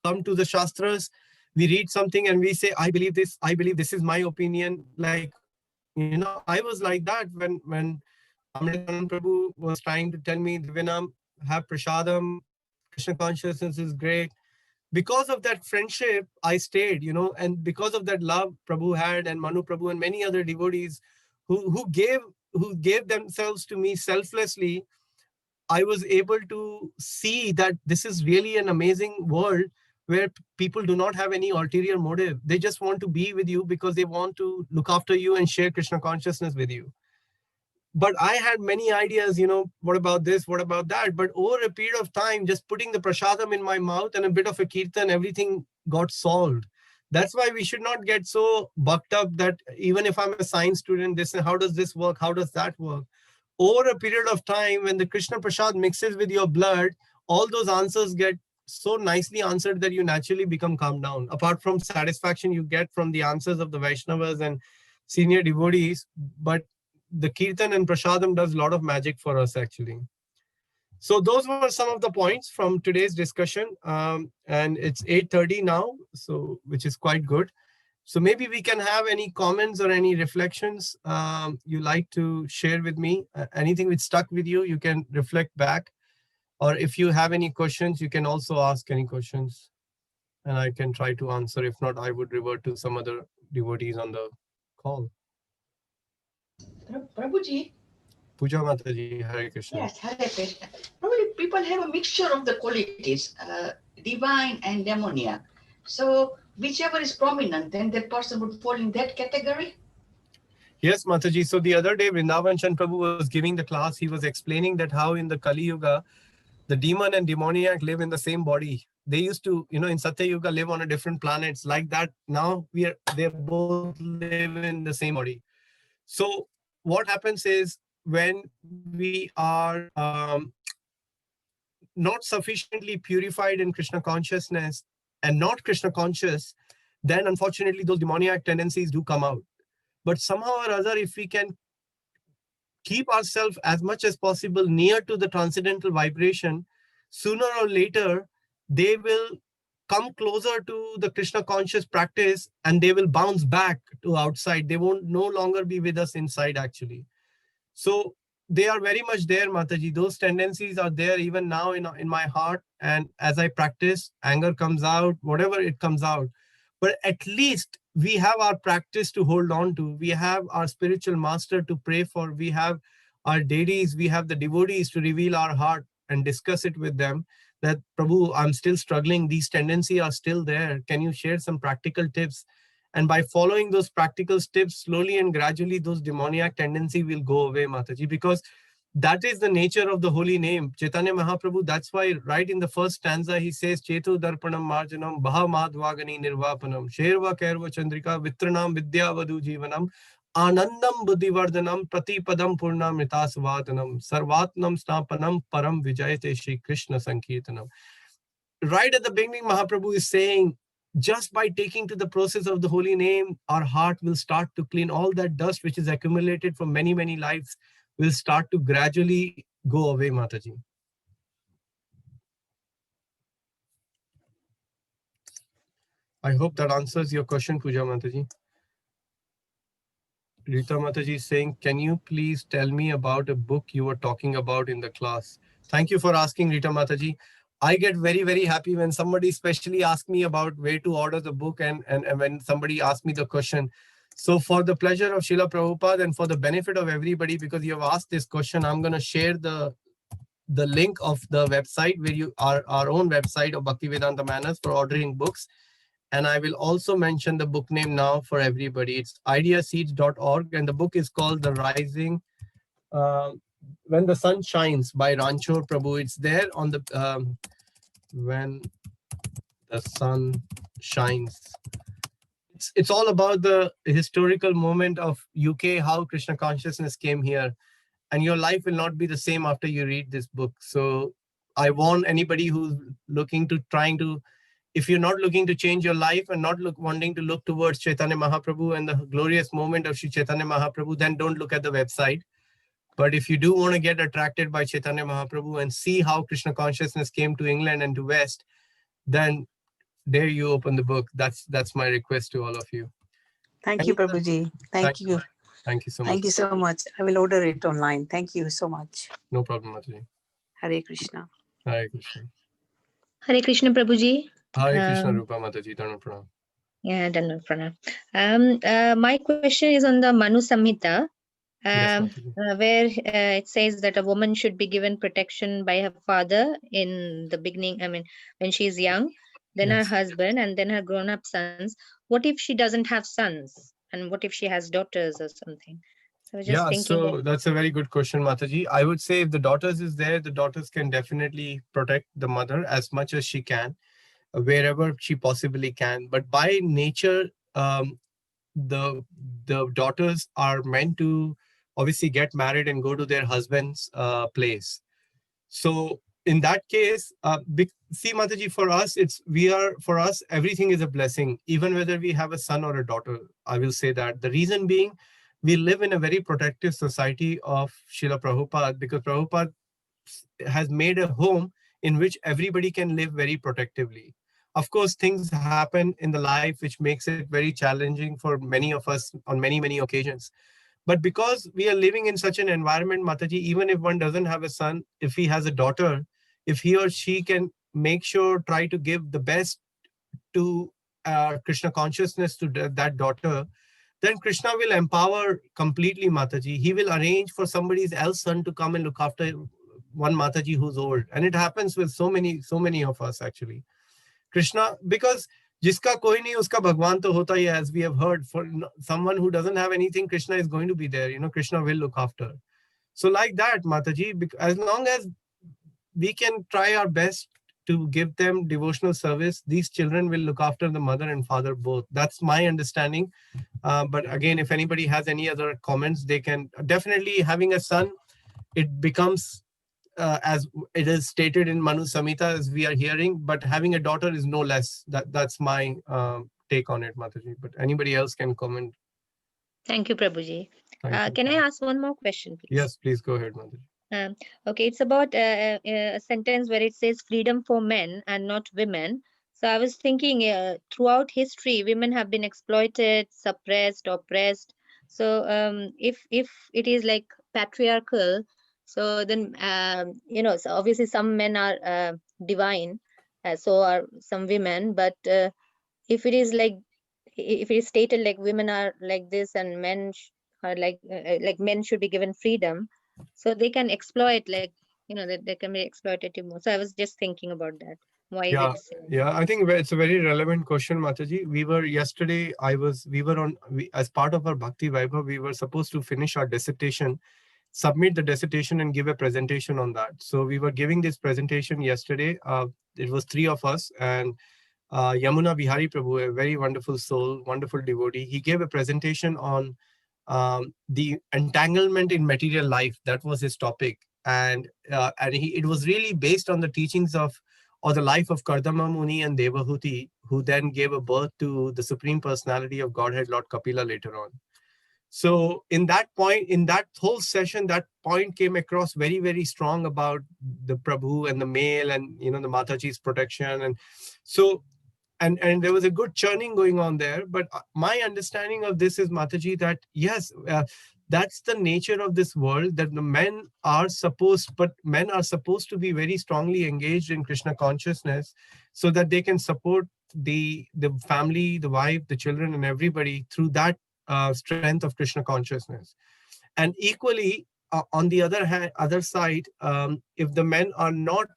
[SPEAKER 4] come to the Shastras, we read something and we say, I believe this is my opinion. Like, you know, I was like that when Amritanand Prabhu was trying to tell me, Divinam, have prasadam, Krishna consciousness is great. Because of that friendship, I stayed, you know, and because of that love Prabhu had and Manu Prabhu and many other devotees who gave themselves to me selflessly, I was able to see that this is really an amazing world where people do not have any ulterior motive. They just want to be with you because they want to look after you and share Krishna consciousness with you. But I had many ideas, you know, what about this, what about that? But over a period of time, just putting the prasadam in my mouth and a bit of a kirtan, everything got solved. That's why we should not get so bucked up that even if I'm a science student, how does this work? How does that work? Over a period of time, when the Krishna Prasad mixes with your blood, all those answers get so nicely answered that you naturally become calmed down. Apart from satisfaction you get from the answers of the Vaishnavas and senior devotees, but the Kirtan and Prasadam does a lot of magic for us actually. So those were some of the points from today's discussion. And it's 8:30 now, so which is quite good. So maybe we can have any comments or any reflections you like to share with me. Anything which stuck with you, you can reflect back. Or if you have any questions, you can also ask any questions and I can try to answer. If not, I would revert to some other devotees on the call.
[SPEAKER 6] Prabhuji.
[SPEAKER 4] Puja Mataji, Hare Krishna.
[SPEAKER 6] Yes, Hare Krishna. Probably people have a mixture of the qualities, divine and demoniac. So whichever is prominent, then that person would fall in that category?
[SPEAKER 4] Yes, Mataji. So the other day, Vrindavan Chand Prabhu was giving the class. He was explaining that how in the Kali Yuga, the demon and demoniac live in the same body. They used to, you know, in Satya Yuga live on a different planets. Like that, now they both live in the same body. So what happens is when we are not sufficiently purified in Krishna consciousness and not Krishna conscious, then unfortunately those demoniac tendencies do come out. But somehow or other, if we can keep ourselves as much as possible near to the transcendental vibration, sooner or later, they will come closer to the Krishna conscious practice and they will bounce back to outside. They won't no longer be with us inside actually. So they are very much there, Mataji. Those tendencies are there even now in my heart. And as I practice, anger comes out, whatever it comes out. But at least we have our practice to hold on to. We have our spiritual master to pray for. We have our deities, we have the devotees to reveal our heart and discuss it with them. That, Prabhu, I'm still struggling. These tendencies are still there. Can you share some practical tips? And by following those practical steps, slowly and gradually, those demoniac tendency will go away, Mataji, because that is the nature of the holy name. Chaitanya Mahaprabhu, that's why right in the first stanza, he says, Chetu Darpanam Marjanam, Baha Madhvagani Nirvapanam, Sherva Kairva Chandrika, Vitranam Vidyavadu Jivanam, Anandam Buddhivardhanam, Pratipadam Purna Mitasvadanam, Sarvatnam Snapanam, Param Vijayate Shri Krishna Sankirtanam. Right at the beginning, Mahaprabhu is saying, just by taking to the process of the holy name, our heart will start to clean. All that dust which is accumulated from many, many lives will start to gradually go away, Mataji. I hope that answers your question, Puja Mataji. Rita Mataji is saying, can you please tell me about a book you were talking about in the class? Thank you for asking, Rita Mataji. I get very, very happy when somebody specially asks me about where to order the book and when somebody asks me the question. So for the pleasure of Srila Prabhupada and for the benefit of everybody, because you have asked this question, I'm going to share the link of the website where you are our own website of Bhaktivedanta Manners for ordering books. And I will also mention the book name now for everybody. It's ideaseeds.org, and the book is called The Rising When the Sun Shines by Ranchor Prabhu. It's there on the When the Sun Shines. It's all about the historical moment of UK, how Krishna consciousness came here. And your life will not be the same after you read this book. So I warn anybody who's if you're not looking to change your life and not wanting to look towards Chaitanya Mahaprabhu and the glorious moment of Sri Chaitanya Mahaprabhu, then don't look at the website. But if you do want to get attracted by Chaitanya Mahaprabhu and see how Krishna consciousness came to England and to West, then there you open the book. That's my request to all of you.
[SPEAKER 7] Thank you, Prabhuji. Thank you.
[SPEAKER 4] Thank you so much.
[SPEAKER 7] Thank you so much. I will order it online. Thank you so much.
[SPEAKER 4] No problem, Mataji.
[SPEAKER 7] Hare Krishna.
[SPEAKER 4] Hare Krishna.
[SPEAKER 8] Hare Krishna, Prabhuji.
[SPEAKER 4] Hare Krishna, Rupa Mataji. Dhanna pranam.
[SPEAKER 8] Yeah, Dhanna pranam. My question is on the Manu Samhita,
[SPEAKER 4] Yes,
[SPEAKER 8] where it says that a woman should be given protection by her father in the beginning, I mean, when she is young, then her
[SPEAKER 4] Yes.
[SPEAKER 8] husband, and then her grown-up sons. What if she doesn't have sons? And what if she has daughters or something? So I was just
[SPEAKER 4] Yeah,
[SPEAKER 8] thinking
[SPEAKER 4] so that's a very good question, Mataji. I would say if the daughters is there, the daughters can definitely protect the mother as much as she can, wherever she possibly can. But by nature, the daughters are meant to obviously get married and go to their husband's place. So in that case, see, Mataji, for us, for us, everything is a blessing, even whether we have a son or a daughter. I will say that. The reason being, we live in a very protective society of Srila Prabhupada, because Prabhupada has made a home in which everybody can live very protectively. Of course, things happen in the life which makes it very challenging for many of us on many, many occasions. But because we are living in such an environment, Mataji, even if one doesn't have a son, if he has a daughter, if he or she can make sure, try to give the best to Krishna consciousness to that daughter, then Krishna will empower completely Mataji. He will arrange for somebody else's son to come and look after one Mataji who's old. And it happens with so many of us actually. Krishna, because jiska koi nahi uska bhagwan to hota hai, as we have heard. For someone who doesn't have anything, Krishna is going to be there. Krishna will look after. So like that, Mataji, as long as we can try our best to give them devotional service, these children will look after the mother and father both. That's my understanding. But again, if anybody has any other comments, they can definitely. Having a son, it becomes as it is stated in Manu Samhita, as we are hearing, but having a daughter is no less. That's my take on it, Mataji. But anybody else can comment.
[SPEAKER 8] Thank you, Prabhuji.
[SPEAKER 4] Thank you.
[SPEAKER 8] Can I ask one more question, please?
[SPEAKER 4] Yes, please go ahead, Mataji.
[SPEAKER 8] Okay, it's about a sentence where it says freedom for men and not women. So I was thinking throughout history, women have been exploited, suppressed, oppressed. So if it is like patriarchal, So then, so obviously some men are divine, so are some women. But if it is like, if it is stated like women are like this and men are like men should be given freedom, so they can exploit, like, that they can be exploitative more. So I was just thinking about that. Why is
[SPEAKER 4] Yeah,
[SPEAKER 8] it said?
[SPEAKER 4] yeah. I think it's a very relevant question, Mataji. We were yesterday. We were on. As part of our Bhakti Vaibhav, we were supposed to finish our dissertation, submit the dissertation, and give a presentation on that. So we were giving this presentation yesterday. It was 3 of us, and Yamuna Bihari Prabhu, a very wonderful soul, wonderful devotee. He gave a presentation on the entanglement in material life. That was his topic, and it was really based on the teachings of, or the life of Kardama Muni and Devahuti, who then gave a birth to the Supreme Personality of Godhead, Lord Kapila, later on. So in that point, in that whole session, that point came across very, very strong about the Prabhu and the male and, the Mataji's protection. And so, and there was a good churning going on there. But my understanding of this is, Mataji, that yes, that's the nature of this world, that the men are supposed to be very strongly engaged in Krishna consciousness so that they can support the family, the wife, the children, and everybody through that strength of Krishna consciousness. And equally, on the other side, if the men are not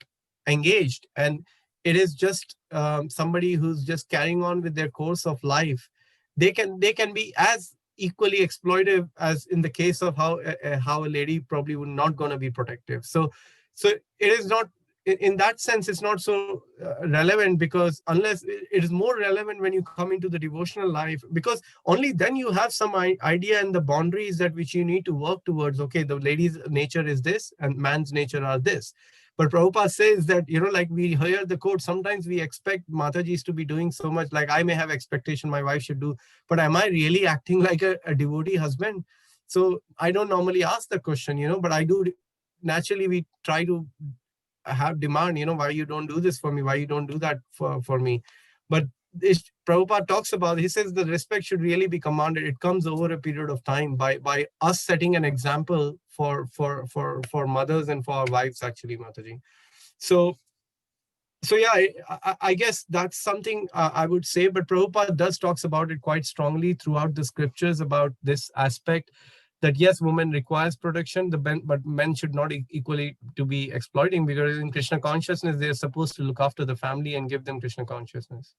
[SPEAKER 4] engaged and it is just somebody who's just carrying on with their course of life, they can be as equally exploitive as in the case of how a lady probably would not going to be protective. So it is not, in that sense, it's not so relevant, because unless it is more relevant when you come into the devotional life, because only then you have some idea and the boundaries that which you need to work towards. Okay, the lady's nature is this and man's nature are this. But Prabhupada says that, like we hear the quote, sometimes we expect Matajis to be doing so much, like I may have expectation my wife should do, but am I really acting like a devotee husband? So I don't normally ask the question, but I do. Naturally, we try to have demand, why you don't do this for me, why you don't do that for me. But Prabhupada talks about, he says the respect should really be commanded. It comes over a period of time by us setting an example for mothers and for our wives, actually, Mataji. So yeah, I guess that's something I would say, but Prabhupada does talks about it quite strongly throughout the scriptures about this aspect, that yes, women requires protection, but men should not equally to be exploiting, because in Krishna consciousness, they're supposed to look after the family and give them Krishna consciousness.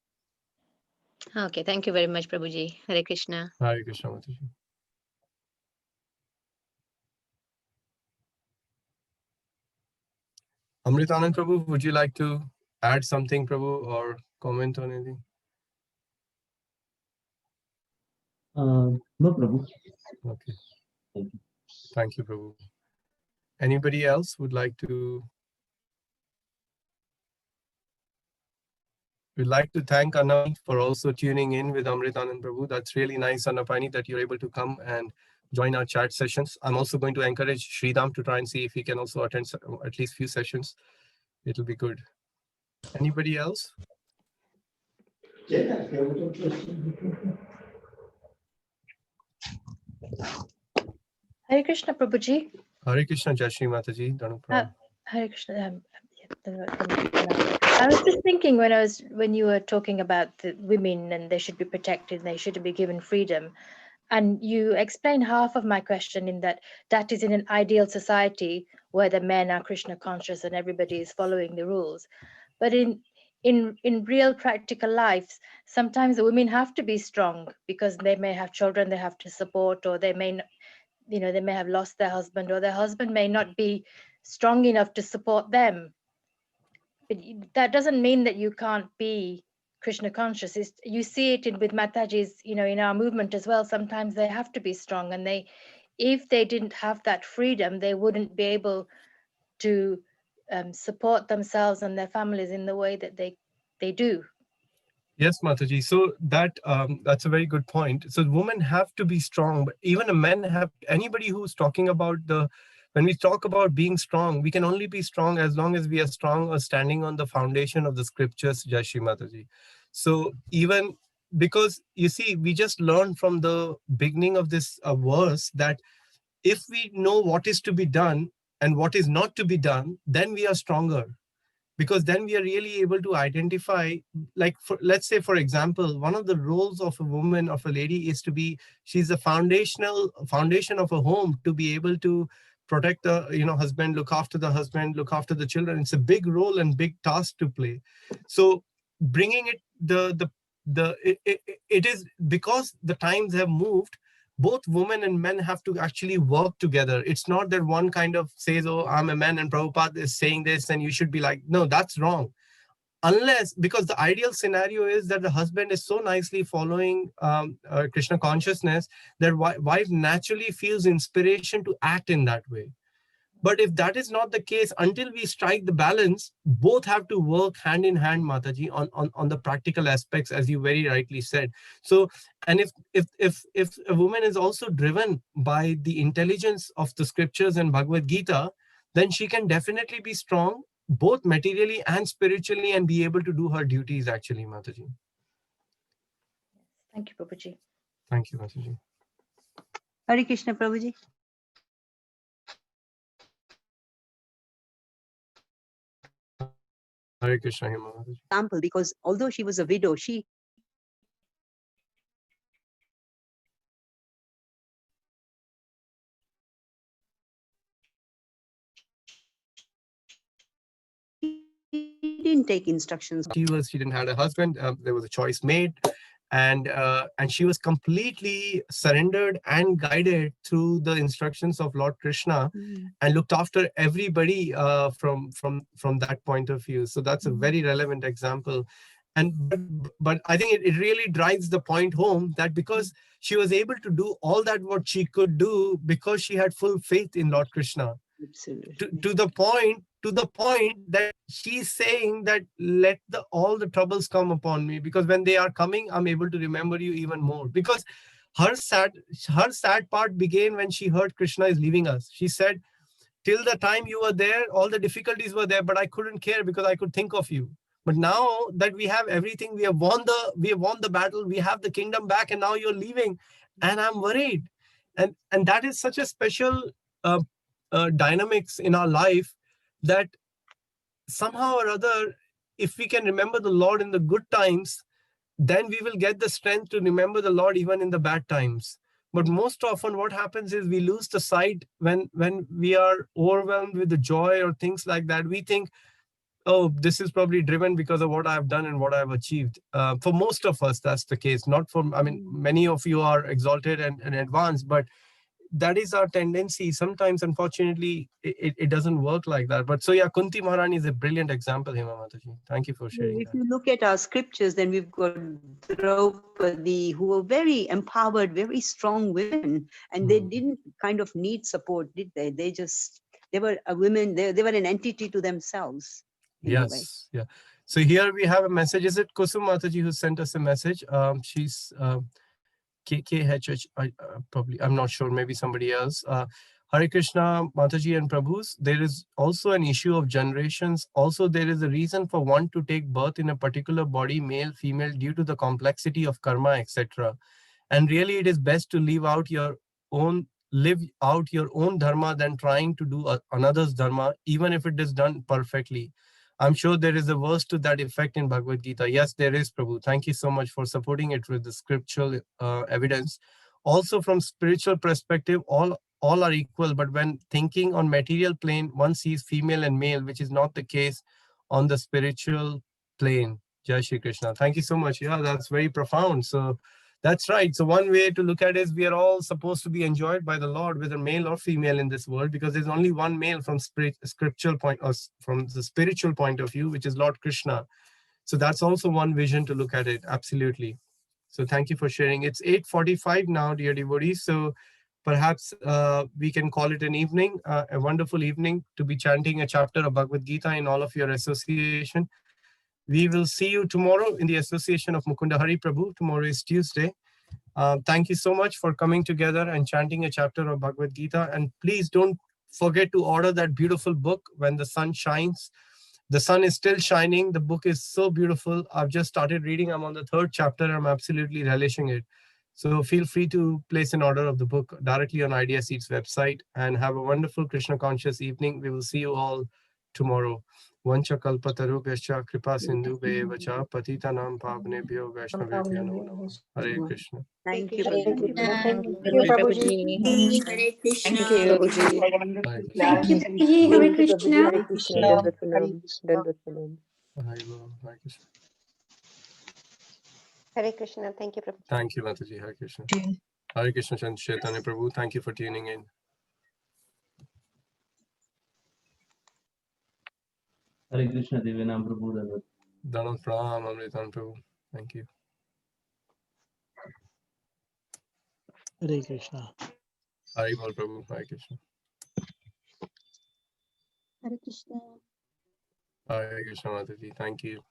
[SPEAKER 8] Okay, thank you very much, Prabhuji. Hare Krishna.
[SPEAKER 4] Hare Krishna, Mataji. Amritanand Prabhu, would you like to add something, Prabhu, or comment on anything?
[SPEAKER 5] No, Prabhu.
[SPEAKER 4] Okay.
[SPEAKER 5] Thank you.
[SPEAKER 4] Thank you, Prabhu. Anybody else would like to? We'd like to thank Anna for also tuning in with Amritanand Prabhu. That's really nice, Annapani, that you're able to come and join our chat sessions. I'm also going to encourage Sridham to try and see if he can also attend at least few sessions. It'll be good. Anybody else?
[SPEAKER 9] Hare Krishna, Prabhuji.
[SPEAKER 4] Hare Krishna, Jai Shri Mataji.
[SPEAKER 9] Hare Krishna. I was just thinking when you were talking about the women and they should be protected and they should be given freedom, and you explained half of my question in that is in an ideal society where the men are Krishna conscious and everybody is following the rules. But in real practical lives, sometimes the women have to be strong because they may have children they have to support, or they may, they may have lost their husband, or their husband may not be strong enough to support them. But that doesn't mean that you can't be Krishna conscious. You see it with Mataji's, in our movement as well. Sometimes they have to be strong, and if they didn't have that freedom, they wouldn't be able to support themselves and their families in the way that they do.
[SPEAKER 4] Yes, Mataji. So that's a very good point. So women have to be strong, but even a men have. Anybody who's talking about when we talk about being strong, we can only be strong as long as we are strong or standing on the foundation of the scriptures, Jai Shri Mataji. So even because you see, we just learned from the beginning of this verse that if we know what is to be done, and what is not to be done, then we are stronger. Because then we are really able to identify, like, let's say, for example, one of the roles of a woman, of a lady, is to be, she's the foundation of a home, to be able to protect the husband, look after the husband, look after the children. It's a big role and big task to play. So bringing it, it is because the times have moved. Both women and men have to actually work together. It's not that one kind of says, oh, I'm a man and Prabhupada is saying this and you should be like, no, that's wrong. Unless, because the ideal scenario is that the husband is so nicely following Krishna consciousness that wife naturally feels inspiration to act in that way. But if that is not the case, until we strike the balance, both have to work hand in hand, Mataji, on the practical aspects, as you very rightly said. So, and if a woman is also driven by the intelligence of the scriptures and Bhagavad Gita, then she can definitely be strong, both materially and spiritually, and be able to do her duties, actually, Mataji.
[SPEAKER 9] Thank you, Prabhuji.
[SPEAKER 4] Thank you, Mataji.
[SPEAKER 7] Hare Krishna, Prabhuji.
[SPEAKER 4] Hare Krishna, Hema Mataji.
[SPEAKER 7] Example, because although she was a widow, she didn't take instructions.
[SPEAKER 4] She didn't have a husband. There was a choice made, and she was completely surrendered and guided through the instructions of Lord Krishna, and looked after everybody from that point of view. So that's a very relevant example. And but I think it really drives the point home that because she was able to do all that what she could do, because she had full faith in Lord Krishna.
[SPEAKER 7] Absolutely.
[SPEAKER 4] To the point that she's saying that let all the troubles come upon me, because when they are coming, I'm able to remember you even more. Because her sad part began when she heard Krishna is leaving us. She said, till the time you were there, all the difficulties were there, but I couldn't care because I could think of you. But now that we have everything, we have won the battle, we have the kingdom back, and now you're leaving, and I'm worried. And that is such a special dynamics in our life, that somehow or other, if we can remember the Lord in the good times, then we will get the strength to remember the Lord even in the bad times. But most often what happens is we lose the sight when we are overwhelmed with the joy or things like that. We think, oh, this is probably driven because of what I've done and what I've achieved. For most of us, that's the case. Not for, I mean, many of you are exalted and advanced, but that is our tendency. Sometimes, unfortunately, it doesn't work like that. But so yeah, Kunti Maharani is a brilliant example, Hema Mataji. Thank you for sharing
[SPEAKER 7] If
[SPEAKER 4] that.
[SPEAKER 7] you look at our scriptures, then we've got Draupadi, who were very empowered, very strong women, and they didn't kind of need support, did they? They were a women, they were an entity to themselves.
[SPEAKER 4] Yes, yeah. So here we have a message. Is it Kusum Mataji who sent us a message? She's KKHH, probably, I'm not sure, maybe somebody else. Hare Krishna, Mataji and Prabhus, there is also an issue of generations. Also, there is a reason for one to take birth in a particular body, male, female, due to the complexity of karma, etc. And really, it is best to live out your own dharma than trying to do another's dharma, even if it is done perfectly. I'm sure there is a verse to that effect in Bhagavad Gita. Yes, there is, Prabhu. Thank you so much for supporting it with the scriptural evidence. Also, from spiritual perspective, all are equal. But when thinking on material plane, one sees female and male, which is not the case on the spiritual plane. Jai Shri Krishna. Thank you so much. Yeah, that's very profound. So that's right. So one way to look at it is we are all supposed to be enjoyed by the Lord, whether male or female in this world, because there's only one male from scriptural point, or from the spiritual point of view, which is Lord Krishna. So that's also one vision to look at it. Absolutely. So thank you for sharing. It's 8:45 now, dear devotees. So perhaps we can call it an evening, a wonderful evening to be chanting a chapter of Bhagavad Gita in all of your association. We will see you tomorrow in the association of Mukunda Hari Prabhu. Tomorrow is Tuesday. Thank you so much for coming together and chanting a chapter of Bhagavad Gita. And please don't forget to order that beautiful book, When the Sun Shines. The sun is still shining. The book is so beautiful. I've just started reading. I'm on the 3rd chapter. I'm absolutely relishing it. So feel free to place an order of the book directly on Idea Seeds website, and have a wonderful Krishna conscious evening. We will see you all tomorrow. Vancha kalpatarubhyascha kripa sindhubheva patitanam pavnebhyo vaishnavebhyo namo namah. Hare Krishna.
[SPEAKER 7] Thank you,
[SPEAKER 8] Hare
[SPEAKER 7] Prabhuji.
[SPEAKER 8] Krishna.
[SPEAKER 1] Thank
[SPEAKER 8] Thank
[SPEAKER 1] you,
[SPEAKER 8] you,
[SPEAKER 1] Prabhuji.
[SPEAKER 8] Prabhuji.
[SPEAKER 6] Hare Krishna.
[SPEAKER 1] Thank you.
[SPEAKER 4] Hare
[SPEAKER 10] Thank
[SPEAKER 4] Krishna.
[SPEAKER 10] you, Prabhuji. Hare Krishna.
[SPEAKER 5] Hare Krishna.
[SPEAKER 4] Hare Krishna.
[SPEAKER 10] Hare Krishna. Thank you, Prabhuji.
[SPEAKER 4] Thank you, Mataji. Hare Krishna. Hare Krishna Chaitanya Prabhu. Thank you for tuning in.
[SPEAKER 5] Hare Krishna Devanam Prabhu.
[SPEAKER 4] Dhanam Pranam Amritam Prabhu. Thank you.
[SPEAKER 11] Hare Krishna.
[SPEAKER 4] Hare Bol Prabhu. Hare Krishna.
[SPEAKER 10] Hare Krishna.
[SPEAKER 4] Hare Krishna Mataji. Thank you.